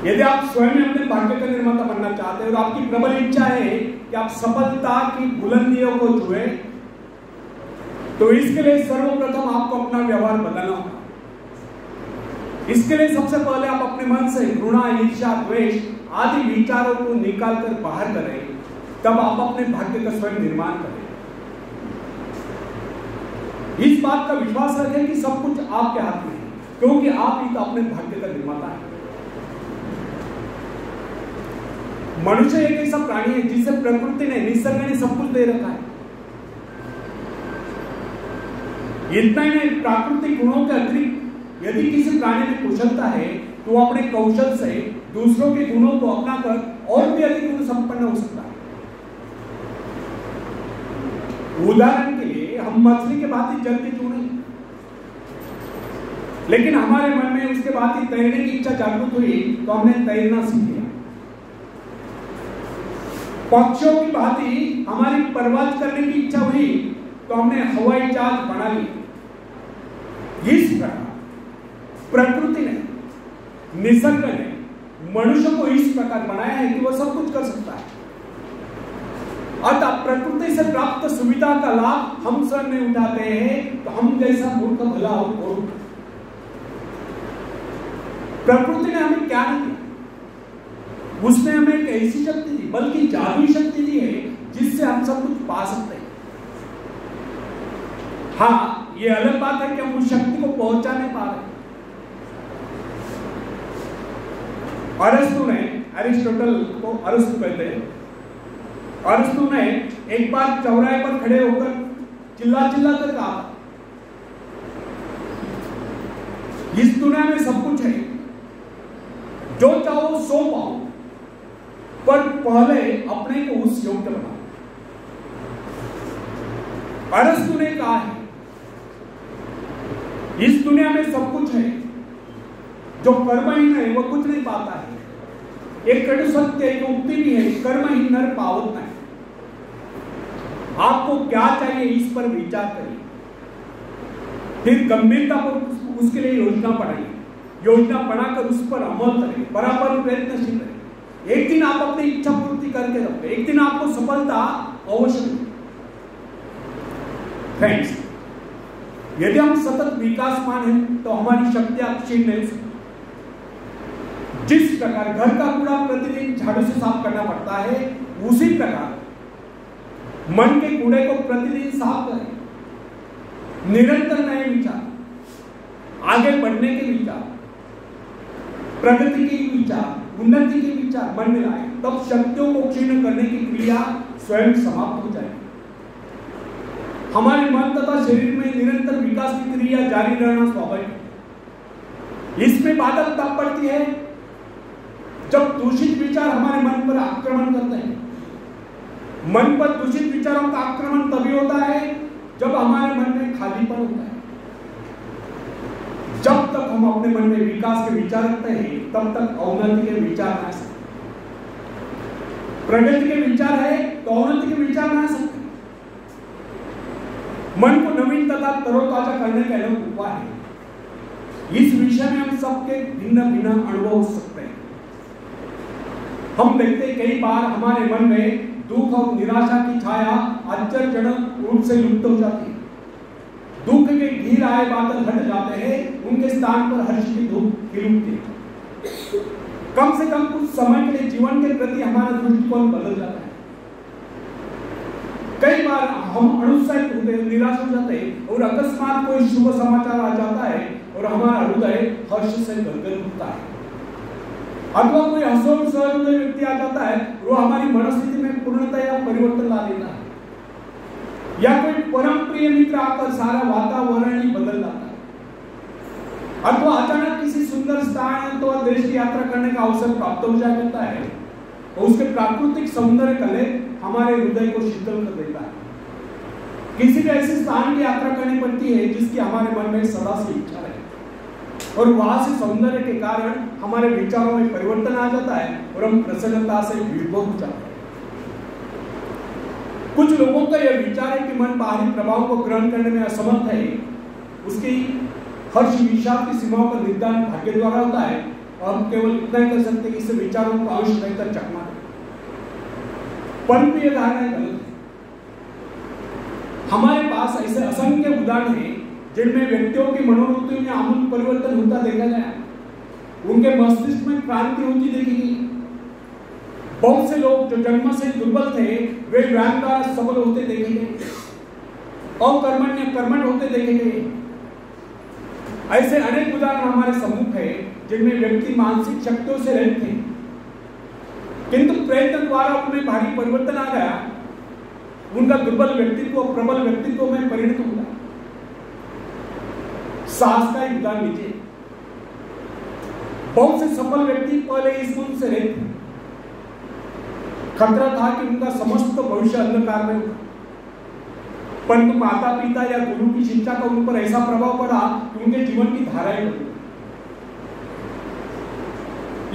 यदि आप स्वयं अपने भाग्य का निर्माता बनना चाहते हैं और आपकी प्रबल इच्छा है कि आप सफलता की बुलंदियों को छुए, तो इसके लिए सर्वप्रथम आपको अपना व्यवहार बदलना होगा। इसके लिए सबसे पहले आप अपने मन से घृणा, ईर्ष्या, द्वेष आदि विचारों को निकालकर बाहर करें, तब आप अपने भाग्य का स्वयं निर्माण करें। इस बात का विश्वास रखें कि सब कुछ आपके हाथ में है, क्योंकि आप ही तो अपने भाग्य का निर्माता है। मनुष्य एक ऐसा प्राणी है जिसे प्रकृति ने, निसर्ग ने सब कुछ दे रखा है। इतना ही नहीं, प्राकृतिक गुणों के अतिरिक्त यदि किसी प्राणी में कुशलता है तो वो अपने कौशल से दूसरों के गुणों को अपनाकर और भी अधिक गुण संपन्न हो सकता है। उदाहरण के लिए हम मछली के भांति जल के चूड़े, लेकिन हमारे मन में उसके बाद ही तैरने की इच्छा जागृत हुई तो हमने तैरना सीख लिया। पक्षियों की भांति हमारी परवाज करने की इच्छा हुई तो हमने हवाई जहाज बना ली। इस प्रकार प्रकृति ने, निसर्ग ने मनुष्य को इस प्रकार बनाया है कि वह सब कुछ कर सकता है। अतः प्रकृति से प्राप्त सुविधा का लाभ हम स्वयं नहीं उठाते हैं तो हम जैसा मूर्ख भला हो। प्रकृति ने हमें क्या नहीं दिया, उसने हमें एक ऐसी शक्ति दी, बल्कि जादुई शक्ति दी है जिससे हम सब कुछ पा सकते हैं। हाँ, ये अलग बात है कि हम उस शक्ति को पहुंचा नहीं पा रहे। अरस्तु ने, अरिस्टोटल को अरस्तु कहते हैं, अरस्तु ने एक बार चौराहे पर खड़े होकर चिल्ला कर कहा, इस दुनिया में सब कुछ है, जो चाहो सो पाओ, पर पहले अपने को उस योग्य बनाओ। अरस्तु ने कहा है, इस दुनिया में सब कुछ है, जो कर्महीन है वह कुछ नहीं पाता है। एक कड़ू सत्य, एक उक्ति भी है, कर्महीन नर पावत नहीं। आपको क्या चाहिए इस पर विचार करिए, फिर गंभीरता पर उसके लिए योजना बनाइए, योजना बनाकर उस पर अमल करें, बराबर प्रयत्नशील रहें। एक दिन आप अपनी इच्छा पूर्ति करके रखें, एक दिन आपको सफलता अवश्य मिलेगी। फ्रेंड्स, यदि हम सतत विकासमान हैं तो हमारी शक्तियां क्षीण नहीं सकती। जिस प्रकार घर का कूड़ा प्रतिदिन झाड़ू से साफ करना पड़ता है, उसी प्रकार मन के कूड़े को प्रतिदिन साफ करें। निरंतर नए विचार, आगे बढ़ने के विचार, प्रगति के विचार, उन्नति के विचार मन में लाए, तब शक्तियों को क्षीण करने की क्रिया स्वयं समाप्त हो जाएगी। हमारे मन तथा शरीर में निरंतर विकास की क्रिया जारी रहना स्वाभाविक है। इसमें बाधा तब पड़ती है जब दूषित विचार हमारे मन पर आक्रमण करते हैं। मन पर दूषित विचारों का आक्रमण तभी होता है जब हमारे मन में खालीपन होता है। जब तक हम अपने मन में विकास के विचार रखते हैं, तब तक अवनति के विचार ना आ सकते। प्रगति के विचार है तो अवनति के विचार ना आ सकते। मन को नवीन तथा तरोताजा करने का एक उपाय है। इस विषय में हम सबके भिन्न भिन्न अनुभव हो सकते हैं। हम देखते हैं कई बार हमारे मन में दुख और निराशा की छाया आश्चर्यजनक रूप से लुप्त हो जाती है। दुख के घिर आए बादल हट जाते हैं, उनके स्थान पर हर्ष की धूप खिल उठती है। कम से कम कुछ समय के लिए जीवन के प्रति हमारा दृष्टिकोण बदल जाता है। कई बार हम अनुत्साहित होते, निराश हो जाते हैं और अकस्मात कोई शुभ समाचार आ जाता है और हमारा हृदय हर्ष से गदगद उठता है। अथवा कोई हृदय व्यक्ति आ जाता है, वो हमारी मनस्थिति में पूर्णतया परिवर्तन ला देता है। या कोई परम प्रिय मित्र आकर सारा वातावरण ही बदल जाता है। अथवा अचानक किसी सुंदर स्थान अथवा देश की यात्रा करने का अवसर प्राप्त हो जाता है और उसके प्राकृतिक सौंदर्य कले हमारे हृदय को शीतल कर देता है। किसी भी ऐसे स्थान की यात्रा करनी पड़ती है जिसकी हमारे मन में सदा से इच्छा है, और वहां से सौंदर्य के कारण हमारे विचारों में परिवर्तन आ जाता है और हम प्रसन्नता से विभोर हो जाते हैं। कुछ लोगों का यह विचार है कि मन बाहरी प्रभाव को ग्रहण करने में असमर्थ है, उसकी हर्ष विषाद की सीमाओं का निर्धारण भाग्य द्वारा होता है, और हम केवल इतना ही कर सकते कि इस विचारों को अवश्य रहकर चकमा दें, परंतु ये धारणा गलत है। हमारे पास ऐसे असंख्य उदाहरण हैं जिनमें व्यक्तियों की मनोवृत्ति में आमूल परिवर्तन होता देखा गया, उनके मस्तिष्क में क्रांति होती देखी गई। बहुत से लोग जो जन्म से दुर्बल थे वे व्यायाम द्वारा सबल होते देखे गए, अकर्मण्य कर्मठ होते देखे गए। ऐसे अनेक उदाहरण हमारे सम्मुख है जिनमें व्यक्ति मानसिक शक्तियों से रहित थे, किंतु प्रयत्न द्वारा उनमें भारी परिवर्तन आ गया, उनका दुर्बल व्यक्तित्व प्रबल व्यक्तित्व में परिणत हुआ। साहस का एक उदाहरण लीजिए। बहुत से सफल व्यक्ति पहले इस गुण से रहित थे। खतरा था कि उनका समस्त भविष्य अंधकार में होगा, परंतु माता पिता या गुरु की शिक्षा का उन पर ऐसा प्रभाव पड़ा कि उनके जीवन की धाराएं बदली।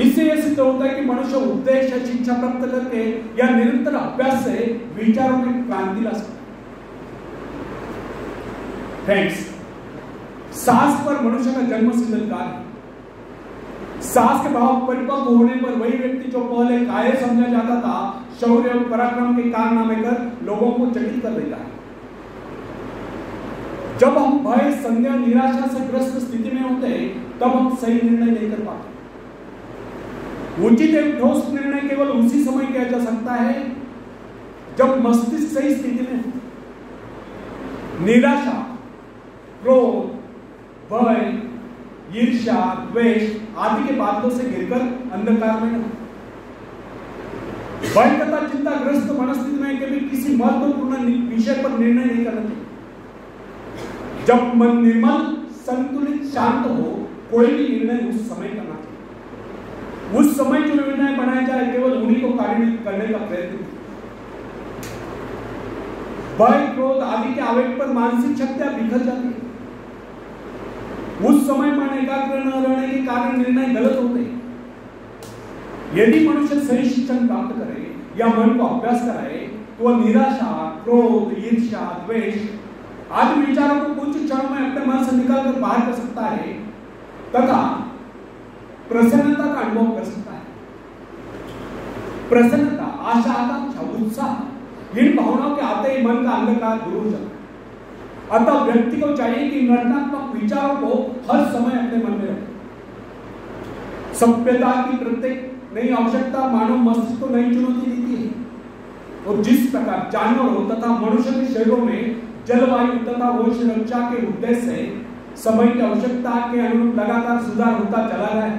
इससे यह सिद्ध होता है कि मनुष्य उपदेश या शिक्षा प्राप्त करके या निरंतर अभ्यास से विचारों में क्रांति ला सकता है। फ्रेंड्स, साहस पर मनुष्य का जन्म सिद्ध अधिकार है। साहस के भाव परिपक्व होने पर वही व्यक्ति जो पहले कायर समझा जाता था, शौर्य और पराक्रम के कारनामे कर लोगों को चकित कर देता है। जब हम भय, संदेह, निराशा से ग्रस्त स्थिति में होते हैं, तब हम सही निर्णय नहीं कर पाते। उचित एवं ठोस निर्णय केवल उसी समय किया जा सकता है जब मस्तिष्क सही स्थिति में हो। निराशा, क्रोध, भय, ईर्ष्या, द्वेष आदि के बादलों से गिरकर अंधकार में न हो। भय तथा चिंताग्रस्त मनस्थिति में कभी किसी महत्वपूर्ण विषय पर निर्णय नहीं करना चाहिए। जब मन निर्मल, संतुलित, शांत हो, कोई भी निर्णय उस समय करना चाहिए। उस समय जो निर्णय बनाया जाए केवल उन्हीं को कार्यान्वित करने का प्रयत्न। भय, क्रोध आदि के आवेग पर मानसिक शक्तियां बिखर जाती है। उस समय मन एकाग्र न रहने के कारण निर्णय गलत होते हैं। यदि मनुष्य सही शिक्षण प्राप्त करे या मन को अभ्यास कराए तो वह निराशा, क्रोध, ईर्ष्या, द्वेष आदि विचारों को कुछ क्षणों में अपने मन से निकालकर बाहर कर सकता है तथा प्रसन्नता का अनुभव कर सकता है। प्रसन्नता, आशा, आकांक्षा, उत्साह इन भावनाओं के आते ही मन का अंधकार दूर हो जाता है। अतः व्यक्ति को चाहिए कि नकारात्मक विचारों को हर समय अपने मन में रखे। सभ्यता की प्रत्येक नई आवश्यकता मानव मस्तिष्क को नई चुनौती देती है और जिस प्रकार जानवरों तथा मनुष्य के शरीरों में जलवायु तथा वंश रक्षा के उद्देश्य से समय की आवश्यकता के अनुरूप लगातार सुधार होता चला रहा है,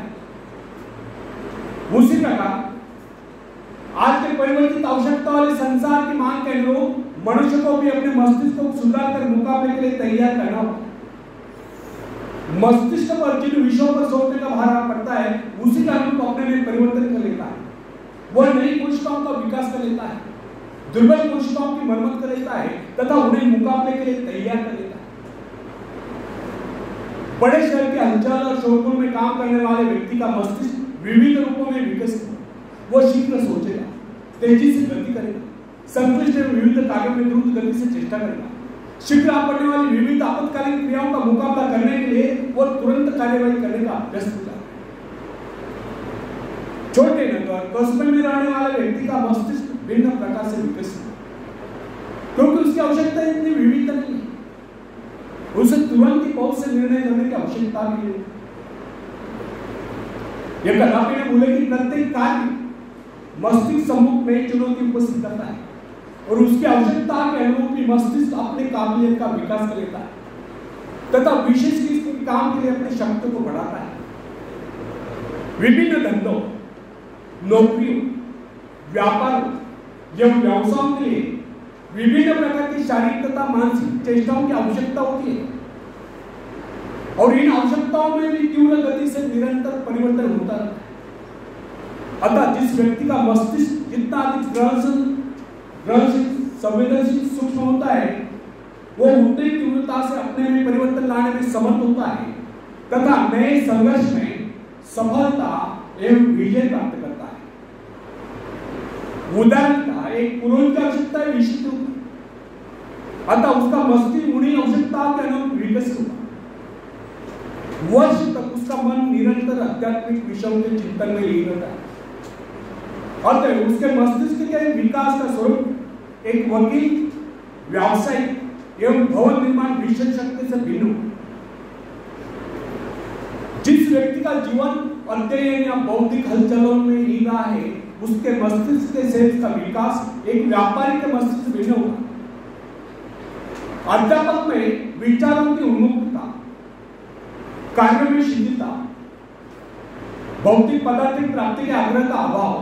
उसी प्रकार आज के परिवर्तित आवश्यकता वाले संसार की मांग के अनुरूप मनुष्य को भी अपने मस्तिष्क को सुधार कर मुकाबले के लिए तैयार करना होगा। मस्तिष्क पर जिन विषयों पर सोचने का भार पड़ता है उसी का अनुरूप अपने में परिवर्तन कर लेता है। वह नई कोशिकाओं का विकास कर लेता है, दुर्बल कोशिकाओं की मरम्मत कर लेता है तथा उन्हें मुकाबले के लिए तैयार कर लेता है। बड़े शहर के हलचल और शोरगुल में काम करने वाले व्यक्ति का मस्तिष्क विविध रूपों में विकसित हो। वह शीघ्र सोचेगा, तेजी से गति करेगा, संक्लिष्ट एवं विविध कार्यों में द्रुत गति से चेष्टा करेगा। शीघ्र पड़ने वाली विविध आपातकालीन क्रियाओं का मुकाबला करने के लिए वह तुरंत कार्यवाही करने का अभ्यास हो जाता है। छोटे नगर, कस्बे में रहने वाले व्यक्ति का मस्तिष्क भिन्न प्रकार से विकसित है, क्योंकि उसकी आवश्यकता इतनी विविध नहीं है। उसे तुरंत ही बहुत से निर्णय करने की आवश्यकता भी है। यह कदापि न भूले कि प्रत्येक कार्य मस्तिष्क सम्मुख नई चुनौती उपस्थित करता है और उसकी आवश्यकता के अनुरूप ही मस्तिष्क अपने काबिलियत का विकास कर लेता है तथा विशेष किसी काम के लिए अपनी शक्ति को बढ़ाता है। विभिन्न धंधों, नौकरियों, व्यापार एवं व्यवसायों के लिए विभिन्न प्रकार की शारीरिक तथा मानसिक चेष्टाओं की आवश्यकता होती है और इन आवश्यकताओं में भी तीव्र गति से निरंतर परिवर्तन होता रहता है। अतः जिस व्यक्ति का मस्तिष्क जितना अधिक ग्रहणशील, संवेदनशील, सूक्ष्म होता है वो उतनी तीव्रता से अपने में परिवर्तन लाने में समर्थ होता है तथा नए संघर्ष में सफलता एवं विजय प्राप्त करता है। उदाहरण का एक पुरोहित की आवश्यकता है विशिष्ट रूप, अतः उसका मस्तिष्क उन्हीं आवश्यकताओं के अनुरूप विकसित होगा। वर्ष तक उसका उसका मन निरंतर आध्यात्मिक विषयों के चिंतन में लीन रहता है। अतः उसके मस्तिष्क के विकास का स्वरूप एक वकील, व्यावसायिक एवं भवन निर्माण विशेषज्ञ से भिन्न हो। जिस व्यक्ति का जीवन अध्ययन या बौद्धिक हलचलों में लीन रहा है, उसके मस्तिष्क के सेल्स का विकास एक व्यापारी के मस्तिष्क से भिन्न होगा। अध्यापक में विचारों की उन्मुखता, कार्य में शिथिलता, भौतिक पदार्थ प्राप्ति के आग्रह का अभाव,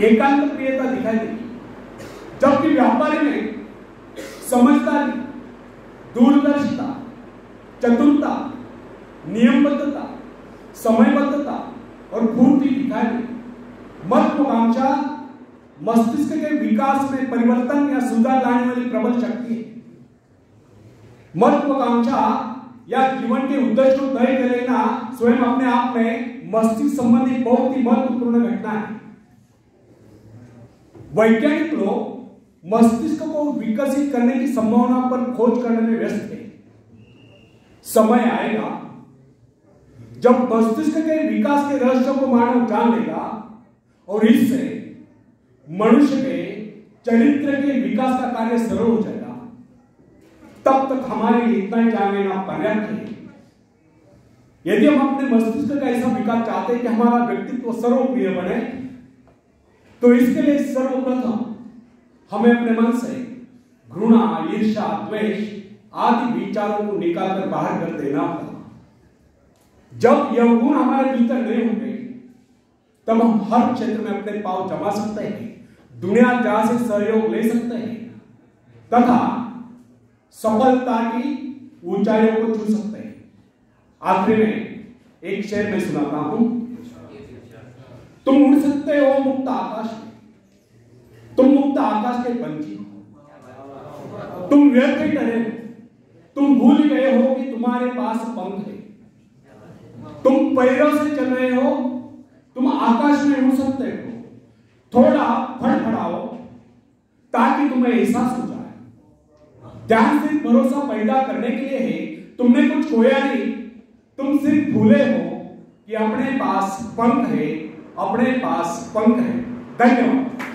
एकांत प्रियता दिखाई देगी। जबकि व्यापारी में समझदारी, दूरदर्शिता, चतुरता, नियमबद्धता, समयबद्धता और पूर्ति दिखाई देगी। महत्वाकांक्षा मस्तिष्क के विकास में परिवर्तन या सुधार लाने वाली प्रबल शक्ति है। महत्वाकांक्षा या जीवन के उद्देश्य को तय कर लेना स्वयं अपने आप में मस्तिष्क संबंधी बहुत ही महत्वपूर्ण घटना है। वैज्ञानिक लोग मस्तिष्क को विकसित करने की संभावना पर खोज करने में व्यस्त हैं। समय आएगा जब मस्तिष्क के विकास के रहस्य को मानव जान लेगा और इससे मनुष्य के चरित्र के विकास का कार्य सरल हो जाएगा। तब तक हमारे लिए इतना ही जान लेना पर्याप्त है। यदि हम अपने मस्तिष्क का ऐसा विकास चाहते हैं कि हमारा व्यक्तित्व सर्वप्रिय बने, तो इसके लिए सर्वप्रथम हमें अपने मन से घृणा, ईर्ष्या, द्वेष आदि विचारों को निकालकर बाहर कर देना होगा। जब यह गुण हमारे भीतर नहीं होंगे, तब हम हर क्षेत्र में अपने पांव जमा सकते हैं, दुनिया जहां से सहयोग ले सकते हैं तथा सफलता की ऊंचाइयों को छू सकते हैं। आखिर में एक शेर में सुनाता हूं। तुम उड़ सकते हो मुक्त आकाश में, तुम मुक्त आकाश के पंछी हो। तुम व्यर्थ ही डरे हो, तुम भूल गए हो कि तुम्हारे पास पंख है। तुम पैरों से चल रहे हो, तुम आकाश में उड़ सकते हो। थोड़ा फड़फड़ाओ ताकि तुम्हें एहसास हो जाए। ध्यान से भरोसा पैदा करने के लिए है, तुमने कुछ खोया नहीं, तुम सिर्फ भूले हो कि अपने पास पंख है, अपने पास पंख है। धन्यवाद।